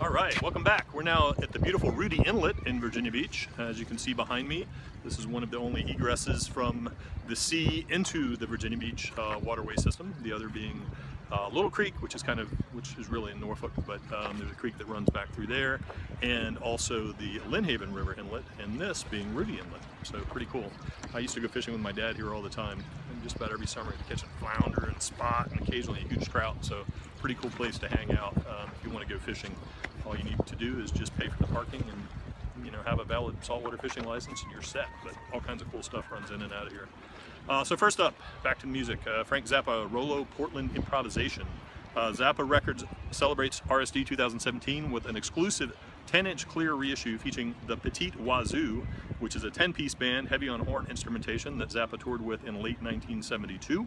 All right, welcome back. We're now at the beautiful Rudee Inlet in Virginia Beach. As you can see behind me, this is one of the only egresses from the sea into the Virginia Beach waterway system. The other being Little Creek, which is really in Norfolk, but there's a creek that runs back through there, and also the Lynnhaven River Inlet, and this being Rudee Inlet. So pretty cool. I used to go fishing with my dad here all the time, and just about every summer to catch a flounder and spot, and occasionally a huge trout. So pretty cool place to hang out if you want to go fishing. All you need to do is just pay for the parking and have a valid saltwater fishing license and you're set. But all kinds of cool stuff runs in and out of here. So first up, back to the music. Frank Zappa, Rollo, Portland Improvisation. Zappa Records celebrates RSD 2017 with an exclusive 10-inch clear reissue featuring the Petite Wazoo, which is a 10-piece band heavy on horn instrumentation that Zappa toured with in late 1972.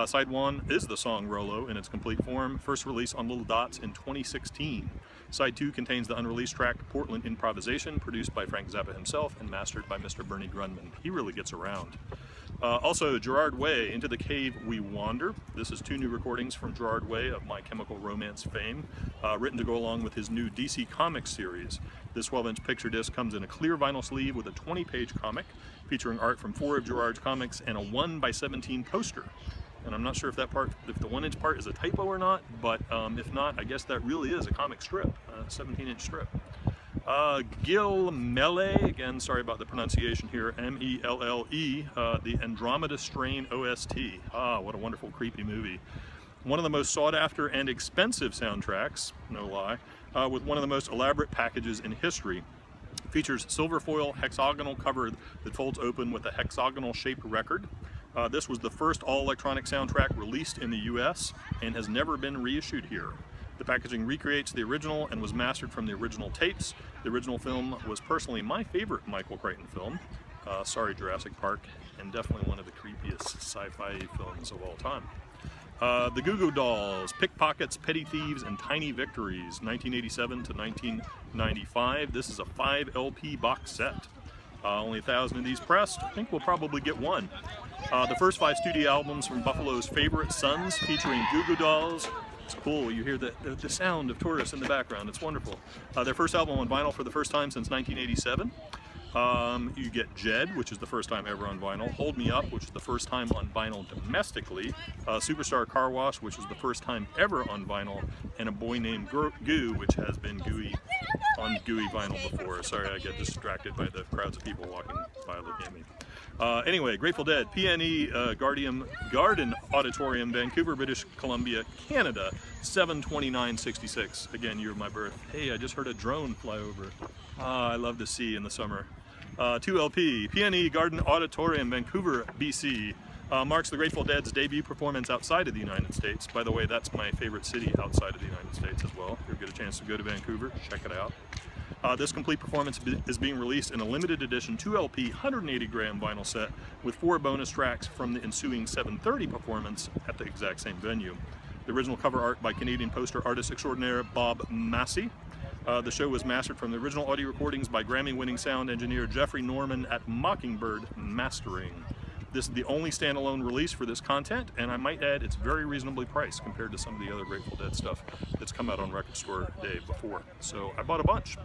Side 1 is the song Rollo in its complete form, first released on Little Dots in 2016. Side 2 contains the unreleased track Portland Improvisation, produced by Frank Zappa himself and mastered by Mr. Bernie Grundman. He really gets around. Also, Gerard Way, Into the Cave We Wander. This is 2 new recordings from Gerard Way of My Chemical Romance fame, written to go along with his new DC Comics series. This 12-inch picture disc comes in a clear vinyl sleeve with a 20-page comic featuring art from 4 of Gerard's comics and a 1x17 poster. And I'm not sure if the 1-inch part is a typo or not, but if not, I guess that really is a comic strip, a 17-inch strip. Gil Melle, again, sorry about the pronunciation here, M-E-L-L-E, the Andromeda Strain OST. Ah, what a wonderful, creepy movie. One of the most sought after and expensive soundtracks, no lie, with one of the most elaborate packages in history. Features silver foil hexagonal cover that folds open with a hexagonal shaped record. This was the first all-electronic soundtrack released in the US and has never been reissued here. The packaging recreates the original and was mastered from the original tapes. The original film was personally my favorite Michael Crichton film. Sorry, Jurassic Park, and definitely one of the creepiest sci-fi films of all time. The Goo Goo Dolls, Pickpockets, Petty Thieves, and Tiny Victories, 1987 to 1995. This is a 5 LP box set. Only 1,000 of these pressed. I think we'll probably get one. The first 5 studio albums from Buffalo's Favorite Sons, featuring Goo Goo Dolls. It's cool, you hear the sound of tourists in the background, it's wonderful. Their first album on vinyl for the first time since 1987. You get Jed, which is the first time ever on vinyl, Hold Me Up, which is the first time on vinyl domestically, Superstar Car Wash, which was the first time ever on vinyl, and A Boy Named Goo, which has been on gooey vinyl before. Sorry, I get distracted by the crowds of people walking by looking at me. Anyway, Grateful Dead, PNE Garden Auditorium, Vancouver, British Columbia, Canada, 7/29/66. Again, year of my birth. Hey, I just heard a drone fly over. I love the sea in the summer. 2 LP, PNE Garden Auditorium, Vancouver, BC. Marks the Grateful Dead's debut performance outside of the United States. By the way, that's my favorite city outside of the United States as well. If you get a chance to go to Vancouver, check it out. This complete performance is being released in a limited edition 2 LP 180-gram vinyl set with 4 bonus tracks from the ensuing 730 performance at the exact same venue. The original cover art by Canadian poster artist extraordinaire Bob Massey. The show was mastered from the original audio recordings by Grammy-winning sound engineer Jeffrey Norman at Mockingbird Mastering. This is the only standalone release for this content, and I might add it's very reasonably priced compared to some of the other Grateful Dead stuff that's come out on Record Store Day before. So I bought a bunch.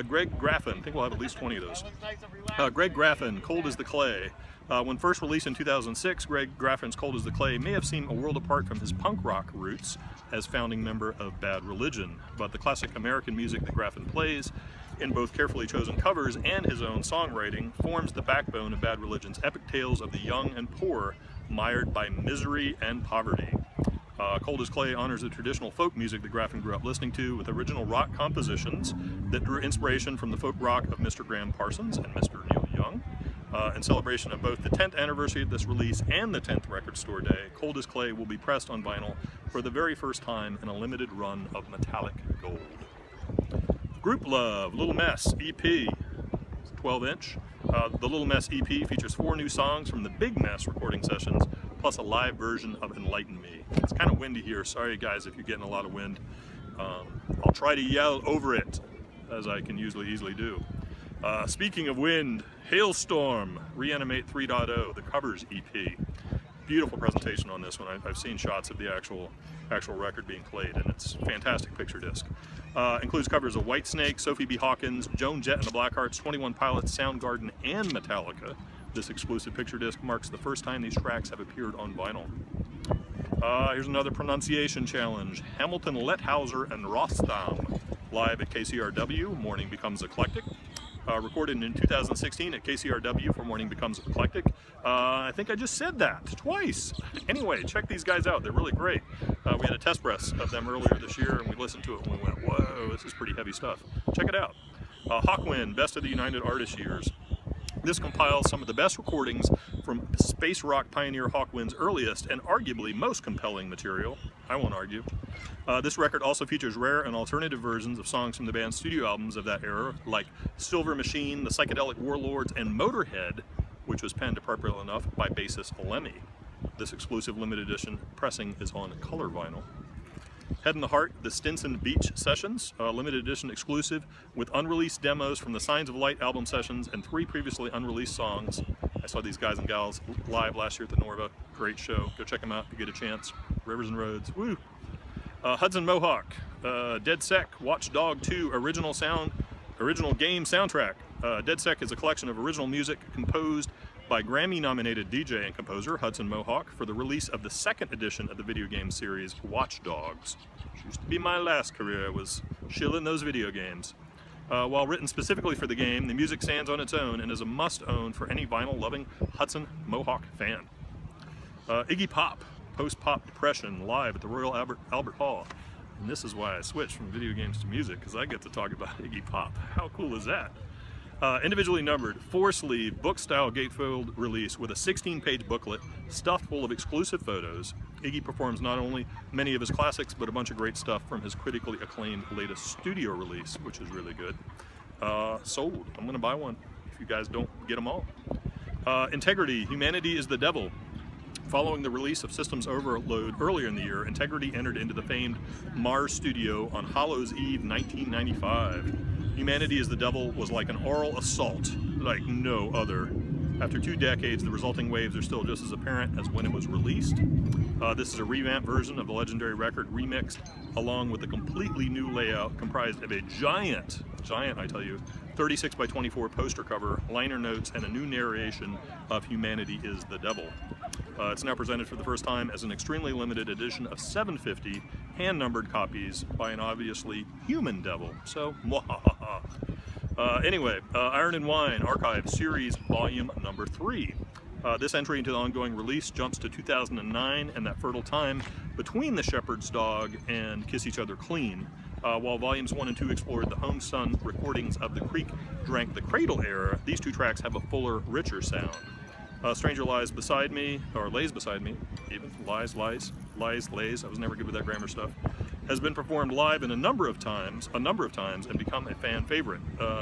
Greg Graffin, I think we'll have at least 20 of those. Greg Graffin, Cold as the Clay. When first released in 2006, Greg Graffin's Cold as the Clay may have seemed a world apart from his punk rock roots as founding member of Bad Religion, but the classic American music that Graffin plays, in both carefully chosen covers and his own songwriting, forms the backbone of Bad Religion's epic tales of the young and poor, mired by misery and poverty. Cold as Clay honors the traditional folk music that Graffin grew up listening to, with original rock compositions that drew inspiration from the folk rock of Mr. Graham Parsons and Mr. Neil Young. In celebration of both the 10th anniversary of this release and the 10th Record Store Day, Cold as Clay will be pressed on vinyl for the very first time in a limited run of metallic gold. Grouplove, Little Mess EP, 12-inch. The Little Mess EP features 4 new songs from the Big Mess recording sessions, plus a live version of Enlighten Me. It's kind of windy here, sorry guys if you're getting a lot of wind. I'll try to yell over it, as I can usually easily do. Speaking of wind, Hailstorm, Reanimate 3.0, the covers EP. beautiful presentation on this one. I've seen shots of the actual record being played, and it's a fantastic picture disc. Includes covers of Whitesnake, Sophie B. Hawkins, Joan Jett and the Blackhearts, 21 Pilots, Soundgarden, and Metallica. This exclusive picture disc marks the first time these tracks have appeared on vinyl. Here's another pronunciation challenge. Hamilton, Lethauser, and Rostam, live at KCRW, Morning Becomes Eclectic. Recorded in 2016 at KCRW for Morning Becomes Eclectic. I think I just said that twice. Anyway, check these guys out. They're really great. We had a test press of them earlier this year, and we listened to it and we went, whoa, this is pretty heavy stuff. Check it out. Hawkwind, Best of the United Artists Years. This compiles some of the best recordings from space rock pioneer Hawkwind's earliest and arguably most compelling material. I won't argue. This record also features rare and alternative versions of songs from the band's studio albums of that era, like Silver Machine, The Psychedelic Warlords, and Motorhead, which was penned appropriately enough by bassist Lemmy. This exclusive limited edition pressing is on color vinyl. Head in the Heart, the Stinson Beach Sessions, limited edition exclusive with unreleased demos from the Signs of Light album sessions and 3 previously unreleased songs. I saw these guys and gals live last year at the Norva. Great show. Go check them out if you get a chance. Rivers and Roads. Woo! Hudson Mohawke, Dead Sec, Watch Dog 2 original game soundtrack. Dead Sec is a collection of original music composed by Grammy-nominated DJ and composer Hudson Mohawke for the release of the 2nd edition of the video game series Watch Dogs. Which used to be my last career, was shilling those video games. While written specifically for the game, the music stands on its own and is a must-own for any vinyl-loving Hudson Mohawke fan. Iggy Pop, Post-Pop Depression, live at the Royal Albert Hall. And this is why I switched from video games to music, because I get to talk about Iggy Pop. How cool is that? Individually numbered, 4-sleeve, book-style gatefold release with a 16-page booklet stuffed full of exclusive photos. Iggy performs not only many of his classics, but a bunch of great stuff from his critically acclaimed latest studio release, which is really good. Sold. I'm gonna buy one if you guys don't get them all. Integrity, Humanity is the Devil. Following the release of Systems Overload earlier in the year, Integrity entered into the famed Mars studio on Hallows Eve 1995. Humanity is the Devil was like an oral assault, like no other. After 2 decades, the resulting waves are still just as apparent as when it was released. This is a revamped version of the legendary record, remixed along with a completely new layout comprised of a giant, I tell you, 36 by 24 poster cover, liner notes, and a new narration of Humanity is the Devil. It's now presented for the first time as an extremely limited edition of 750 hand-numbered copies by an obviously human devil. So, mwahaha. Anyway, Iron and Wine Archive Series Volume Number 3. This entry into the ongoing release jumps to 2009 and that fertile time between The Shepherd's Dog and Kiss Each Other Clean. While Volumes 1 and 2 explored the home sun recordings of the Creek Drank the Cradle era, these 2 tracks have a fuller, richer sound. Stranger Lies Beside Me, or Lays Beside Me, even, Lies, Lays, I was never good with that grammar stuff, has been performed live in a number of times, and become a fan favorite.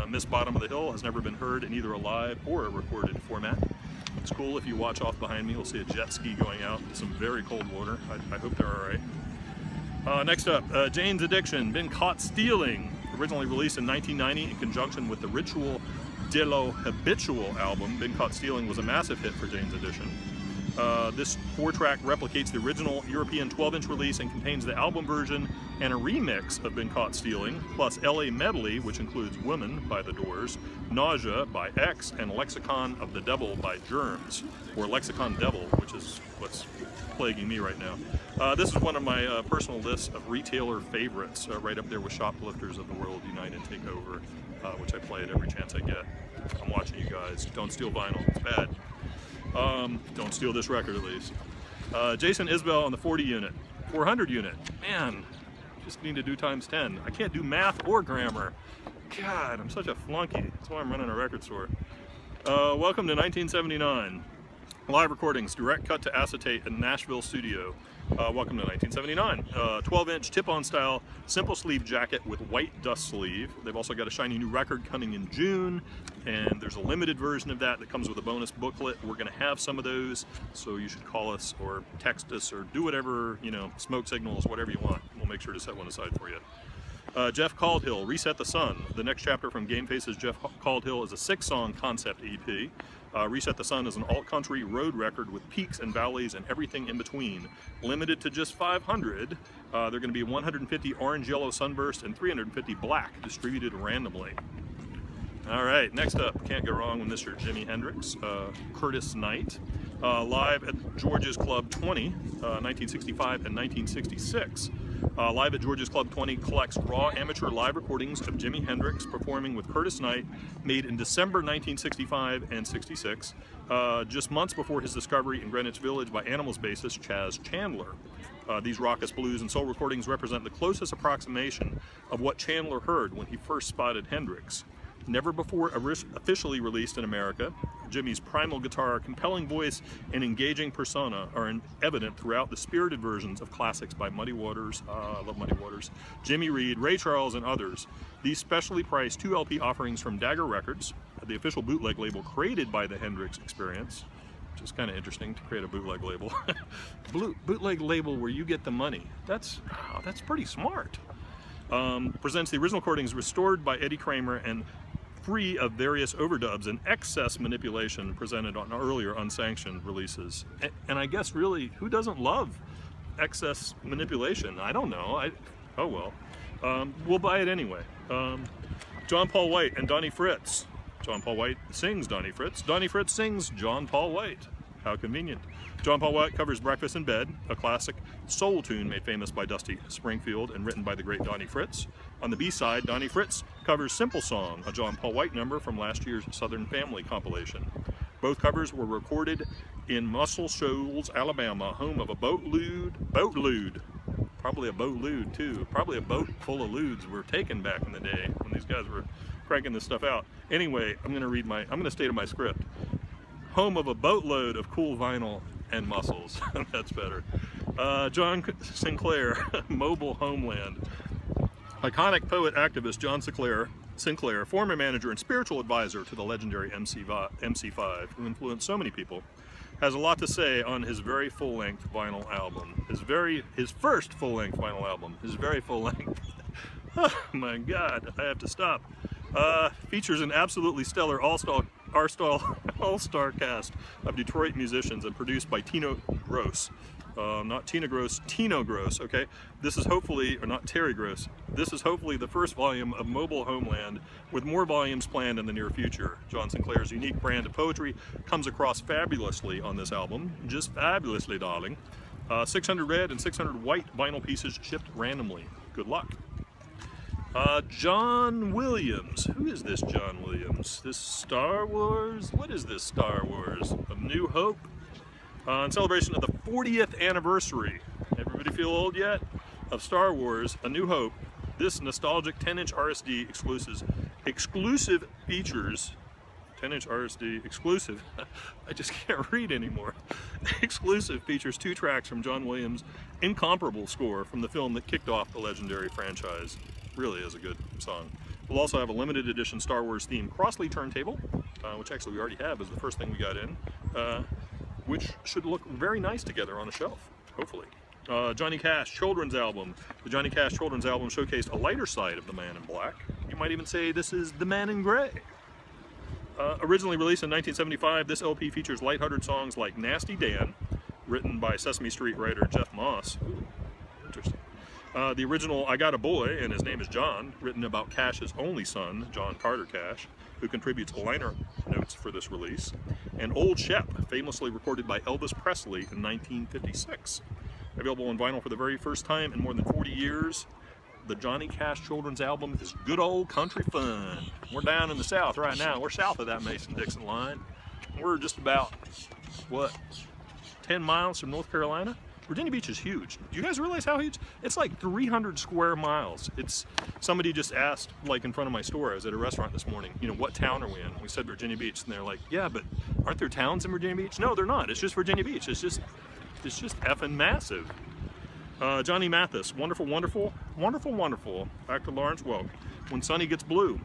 Miss Bottom of the Hill has never been heard in either a live or a recorded format. It's cool if you watch off behind me, you'll see a jet ski going out in some very cold water. I hope they're alright. Next up, Jane's Addiction, Been Caught Stealing, originally released in 1990 in conjunction with the Ritual de lo Habitual album. Been Caught Stealing was a massive hit for Jane's Addiction. This 4-track replicates the original European 12-inch release and contains the album version and a remix of Been Caught Stealing, plus LA Medley, which includes Women by The Doors, Nausea by X, and Lexicon of the Devil by Germs, or Lexicon Devil, which is what's plaguing me right now. This is one of my personal lists of retailer favorites, right up there with Shoplifters of the World Unite and Take Over, which I play at every chance I get. I'm watching you guys. Don't steal vinyl. It's bad. Don't steal this record at least. Jason Isbell on the 40 unit. 400 unit. Man, just need to do times 10. I can't do math or grammar. God, I'm such a flunky. That's why I'm running a record store. Welcome to 1979. Live recordings, direct cut to acetate in Nashville studio. Welcome to 1979. 12-inch tip-on style, simple sleeve jacket with white dust sleeve. They've also got a shiny new record coming in June, and there's a limited version of that comes with a bonus booklet. We're going to have some of those, so you should call us or text us or do whatever, you know, smoke signals, whatever you want. We'll make sure to set one aside for you. Jeff Caldhill, Reset the Sun. The next chapter from Game Face's Jeff Caldhill is a 6-song concept EP. Reset the Sun is an alt-country road record with peaks and valleys and everything in between. Limited to just 500. They're going to be 150 orange-yellow sunburst and 350 black, distributed randomly. All right, next up, can't go wrong with Mr. Jimi Hendrix, Curtis Knight, live at George's Club 20, 1965 and 1966. Live at George's Club 20 collects raw amateur live recordings of Jimi Hendrix performing with Curtis Knight, made in December 1965 and 66, just months before his discovery in Greenwich Village by Animals bassist Chaz Chandler. These raucous blues and soul recordings represent the closest approximation of what Chandler heard when he first spotted Hendrix. Never before officially released in America, Jimi's primal guitar, compelling voice, and engaging persona are evident throughout the spirited versions of classics by Muddy Waters, I love Muddy Waters, Jimmy Reed, Ray Charles, and others. These specially priced 2 LP offerings from Dagger Records, the official bootleg label created by the Hendrix Experience, which is kind of interesting to create a bootleg label. Bootleg label where you get the money. That's pretty smart. Presents the original recordings restored by Eddie Kramer and free of various overdubs and excess manipulation presented on earlier unsanctioned releases. And I guess really, who doesn't love excess manipulation? I don't know. Oh well. We'll buy it anyway. John Paul White and Donnie Fritz. John Paul White sings Donnie Fritz. Donnie Fritz sings John Paul White. How convenient. John Paul White covers Breakfast in Bed, a classic soul tune made famous by Dusty Springfield and written by the great Donnie Fritz. On the B-side, Donnie Fritz covers Simple Song, a John Paul White number from last year's Southern Family compilation. Both covers were recorded in Muscle Shoals, Alabama, home of a boatload, probably a boatload too, probably a boat full of lewds were taken back in the day when these guys were cranking this stuff out. Anyway, I'm going to state in my script. Home of a boatload of cool vinyl and muscles. That's better. John Sinclair, Mobile Homeland. Iconic poet activist John Sinclair, former manager and spiritual advisor to the legendary MC5, who influenced so many people, has a lot to say on his very full-length vinyl album. His first full-length vinyl album. His very full-length. Oh my God, I have to stop. Features an absolutely stellar all-star cast of Detroit musicians and produced by Tino Gross. Not Tina Gross, Tino Gross, okay? This is hopefully, or not Terry Gross, this is hopefully the first volume of Mobile Homeland, with more volumes planned in the near future. John Sinclair's unique brand of poetry comes across fabulously on this album, just fabulously, darling. 600 red and 600 white vinyl pieces shipped randomly. Good luck. John Williams. Who is this John Williams? This Star Wars? What is this Star Wars? A New Hope? In celebration of the 40th anniversary, everybody feel old yet? Of Star Wars, A New Hope, this nostalgic 10-inch RSD exclusive features, 10-inch RSD exclusive, I just can't read anymore. Exclusive features 2 tracks from John Williams' incomparable score from the film that kicked off the legendary franchise. Really is a good song. We'll also have a limited edition Star Wars themed Crossley turntable, which actually we already have as the first thing we got in, which should look very nice together on a shelf, hopefully. Johnny Cash Children's Album. The Johnny Cash Children's Album showcased a lighter side of the Man in Black. You might even say this is the Man in Gray. Originally released in 1975, this LP features lighthearted songs like Nasty Dan, written by Sesame Street writer Jeff Moss. Ooh, interesting. The original I Got a Boy, and his name is John, written about Cash's only son, John Carter Cash, who contributes liner notes for this release. And Old Shep, famously recorded by Elvis Presley in 1956. Available on vinyl for the very first time in more than 40 years. The Johnny Cash Children's Album is good old country fun. We're down in the South right now. We're south of that Mason-Dixon line. We're just about, what, 10 miles from North Carolina? Virginia Beach is huge. Do you guys realize how huge? It's like 300 square miles. Somebody just asked, like in front of my store, I was at a restaurant this morning, you know, what town are we in? We said Virginia Beach, and they're like, yeah, but aren't there towns in Virginia Beach? No, they're not. It's just Virginia Beach. It's just effing massive. Johnny Mathis, Wonderful, Wonderful, Wonderful, Wonderful. Back to Lawrence Welk. When Sunny Gets Blue.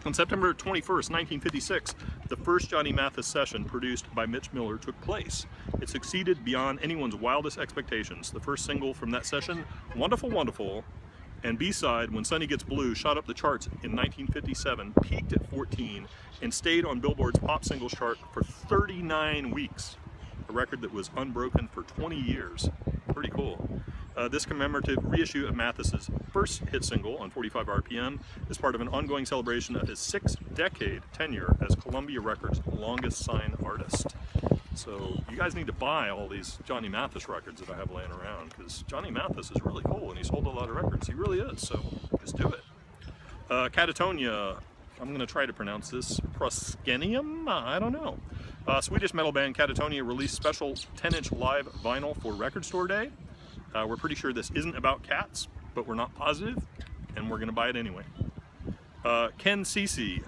On September 21st, 1956, the first Johnny Mathis session produced by Mitch Miller took place. It succeeded beyond anyone's wildest expectations. The first single from that session, Wonderful, Wonderful, And B-side, When Sunny Gets Blue, shot up the charts in 1957, peaked at 14, and stayed on Billboard's pop singles chart for 39 weeks. A record that was unbroken for 20 years. Pretty cool. This commemorative reissue of Mathis's first hit single on 45 RPM is part of an ongoing celebration of his 6-decade tenure as Columbia Records' longest signed artist. So you guys need to buy all these Johnny Mathis records that I have laying around, because Johnny Mathis is really cool and he sold a lot of records. He really is, so just do it. Katatonia, I'm going to try to pronounce this, Proskenium? I don't know. Swedish metal band Katatonia released special 10-inch live vinyl for Record Store Day. We're pretty sure this isn't about cats, but we're not positive, and we're going to buy it anyway. Kesey,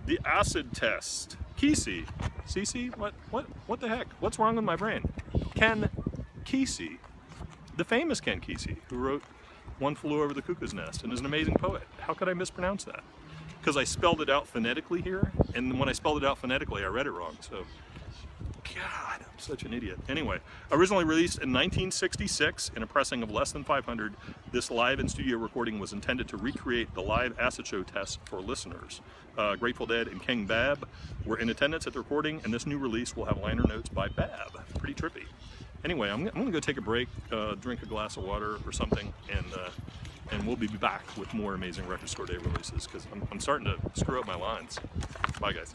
The Acid Test. Kesey. Kesey? What the heck? What's wrong with my brain? Kesey. The famous Kesey, who wrote One Flew Over the Cuckoo's Nest and is an amazing poet. How could I mispronounce that? Because I spelled it out phonetically here, and when I spelled it out phonetically, I read it wrong. So, God, I'm such an idiot. Anyway, originally released in 1966 in a pressing of less than 500, this live in studio recording was intended to recreate the live acid show test for listeners. Grateful Dead and King Bab were in attendance at the recording, and this new release will have liner notes by Bab. Pretty trippy. Anyway, I'm gonna go take a break, drink a glass of water or something, and we'll be back with more amazing Record Store Day releases, because I'm starting to screw up my lines. Bye, guys.